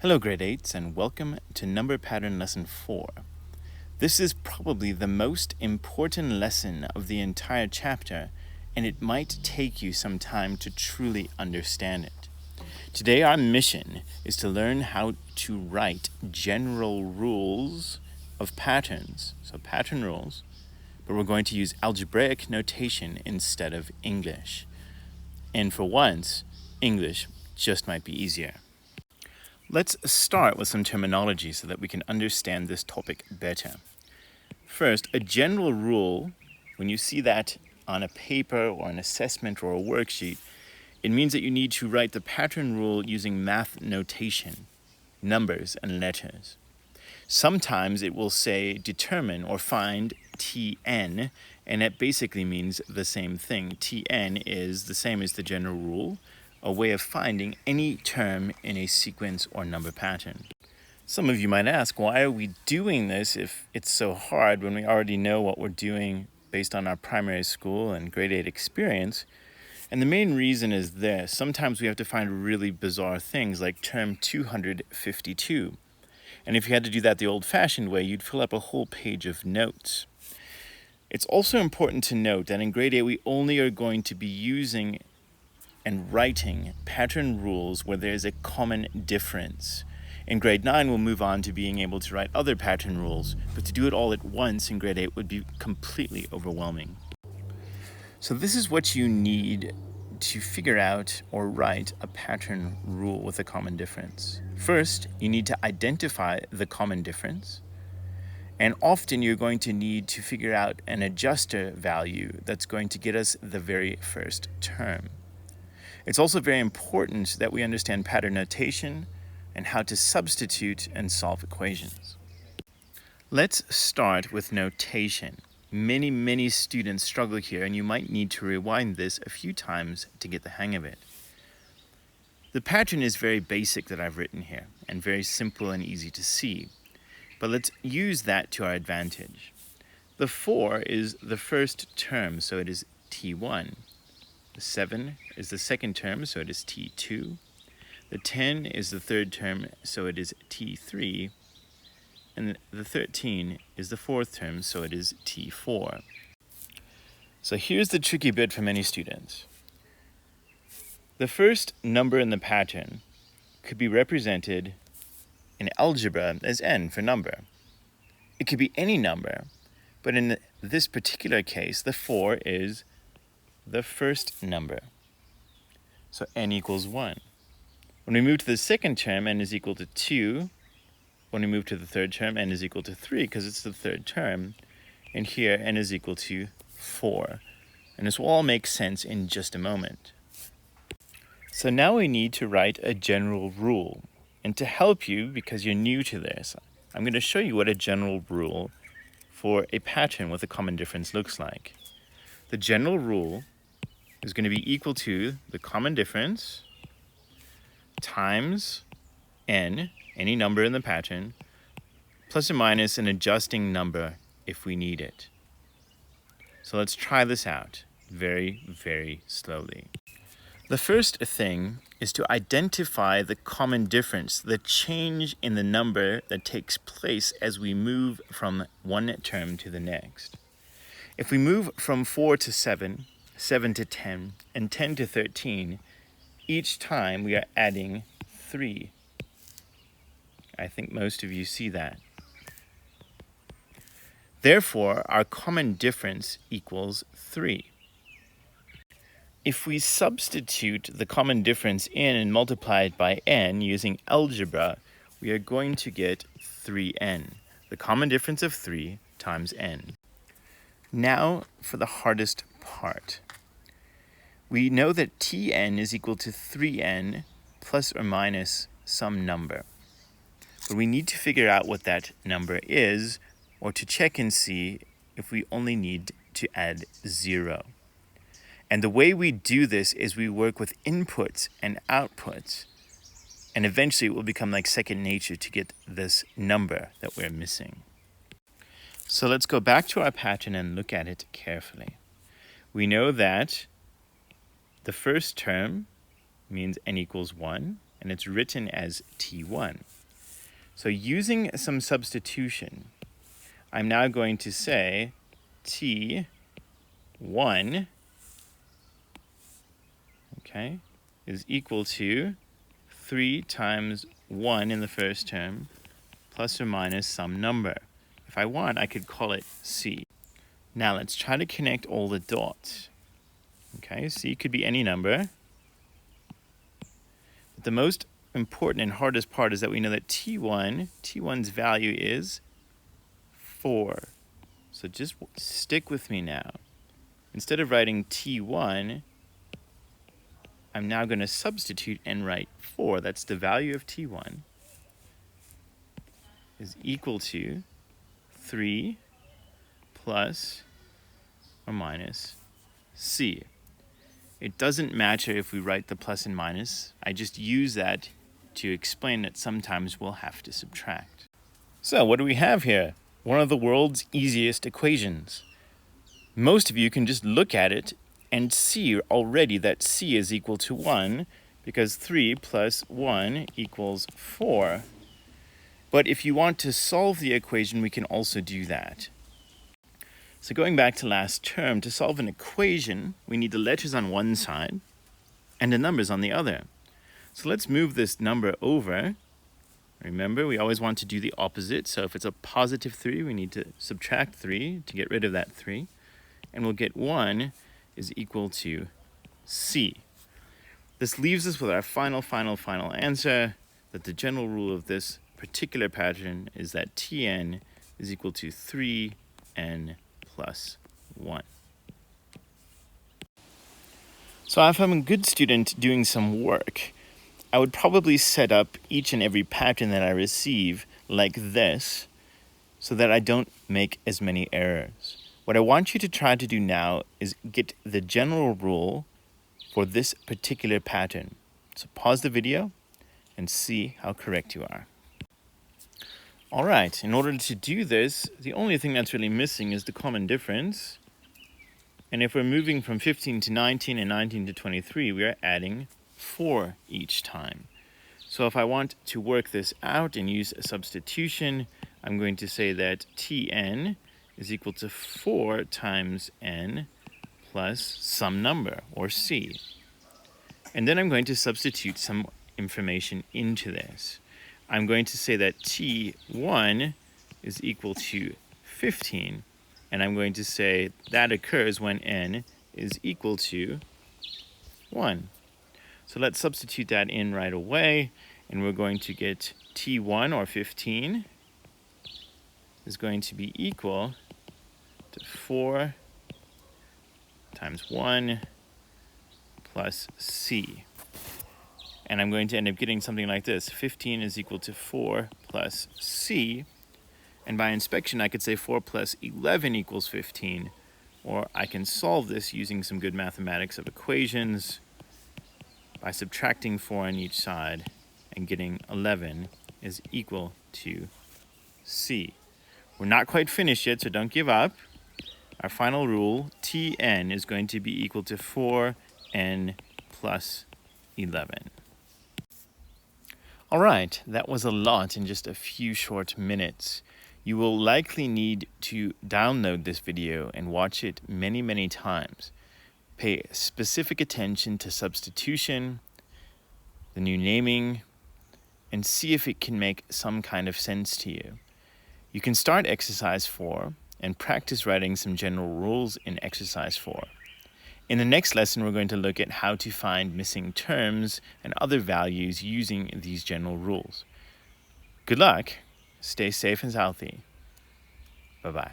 Hello grade 8s and welcome to Number Pattern Lesson 4. This is probably the most important lesson of the entire chapter, and it might take you some time to truly understand it. Today our mission is to learn how to write general rules of patterns, so pattern rules, but we're going to use algebraic notation instead of English. And for once, English just might be easier. Let's start with some terminology so that we can understand this topic better. First, a general rule, when you see that on a paper or an assessment or a worksheet, it means that you need to write the pattern rule using math notation, numbers and letters. Sometimes it will say determine or find Tn, and it basically means the same thing. Tn is the same as the general rule, a way of finding any term in a sequence or number pattern. Some of you might ask, why are we doing this if it's so hard when we already know what we're doing based on our primary school and grade 8 experience? And the main reason is this. Sometimes we have to find really bizarre things like term 252. And if you had to do that the old-fashioned way, you'd fill up a whole page of notes. It's also important to note that in grade 8, we only are going to be using and writing pattern rules where there is a common difference. In grade 9, we'll move on to being able to write other pattern rules, but to do it all at once in grade 8 would be completely overwhelming. So this is what you need to figure out or write a pattern rule with a common difference. First, you need to identify the common difference. And often you're going to need to figure out an adjuster value that's going to get us the very first term. It's also very important that we understand pattern notation and how to substitute and solve equations. Let's start with notation. Many students struggle here, and you might need to rewind this a few times to get the hang of it. The pattern is very basic that I've written here, and very simple and easy to see. But let's use that to our advantage. The 4 is the first term, so it is T1. The 7 is the second term, so it is T2. The 10 is the third term, so it is T3. And the 13 is the fourth term, so it is T4. So here's the tricky bit for many students. The first number in the pattern could be represented in algebra as n for number. It could be any number, but in this particular case, the 4 is the first number. So n equals 1. When we move to the second term, n is equal to 2. When we move to the third term, n is equal to 3 because it's the third term. And here, n is equal to 4. And this will all make sense in just a moment. So now we need to write a general rule. And to help you, because you're new to this, I'm going to show you what a general rule for a pattern with a common difference looks like. The general rule is going to be equal to the common difference times n, any number in the pattern, plus or minus an adjusting number if we need it. So let's try this out very slowly. The first thing is to identify the common difference, the change in the number that takes place as we move from one term to the next. If we move from 4 to 7, 7 to 10, and 10 to 13, each time we are adding 3. I think most of you see that. Therefore, our common difference equals 3. If we substitute the common difference in and multiply it by n using algebra, we are going to get 3n, the common difference of 3 times n. Now for the hardest part. We know that Tn is equal to 3n plus or minus some number. But we need to figure out what that number is, or to check and see if we only need to add 0. And the way we do this is we work with inputs and outputs. And eventually it will become like second nature to get this number that we're missing. So let's go back to our pattern and look at it carefully. We know that the first term means n equals 1, and it's written as T1. So using some substitution, I'm now going to say T1, okay, is equal to 3 times 1 in the first term plus or minus some number. If I want, I could call it C. Now let's try to connect all the dots. Okay, C could be any number. But the most important and hardest part is that we know that T1's value is 4. So just stick with me now. Instead of writing T1, I'm now going to substitute and write 4. That's the value of T1 is equal to 3 plus or minus C. It doesn't matter if we write the plus and minus. I just use that to explain that sometimes we'll have to subtract. So what do we have here? One of the world's easiest equations. Most of you can just look at it and see already that C is equal to 1 because 3 plus 1 equals 4. But if you want to solve the equation, we can also do that. So going back to last term, to solve an equation, we need the letters on one side and the numbers on the other. So let's move this number over. Remember, we always want to do the opposite. So if it's a positive 3, we need to subtract 3 to get rid of that 3. And we'll get 1 is equal to C. This leaves us with our final answer, that the general rule of this particular pattern is that Tn is equal to 3n plus 1. So if I'm a good student doing some work, I would probably set up each and every pattern that I receive like this so that I don't make as many errors. What I want you to try to do now is get the general rule for this particular pattern. So pause the video and see how correct you are. All right, in order to do this, the only thing that's really missing is the common difference. And if we're moving from 15 to 19 and 19 to 23, we are adding 4 each time. So if I want to work this out and use a substitution, I'm going to say that Tn is equal to 4 times n plus some number, or C. And then I'm going to substitute some information into this. I'm going to say that T1 is equal to 15, and I'm going to say that occurs when n is equal to 1. So let's substitute that in right away, and we're going to get T1, or 15, is going to be equal to 4 times 1 plus C. And I'm going to end up getting something like this. 15 is equal to 4 plus C. And by inspection, I could say 4 plus 11 equals 15. Or I can solve this using some good mathematics of equations by subtracting 4 on each side and getting 11 is equal to C. We're not quite finished yet, so don't give up. Our final rule, Tn is going to be equal to 4n plus 11. All right, that was a lot in just a few short minutes. You will likely need to download this video and watch it many times. Pay specific attention to substitution, the new naming, and see if it can make some kind of sense to you. You can start exercise 4 and practice writing some general rules in exercise 4. In the next lesson, we're going to look at how to find missing terms and other values using these general rules. Good luck, stay safe and healthy. Bye-bye.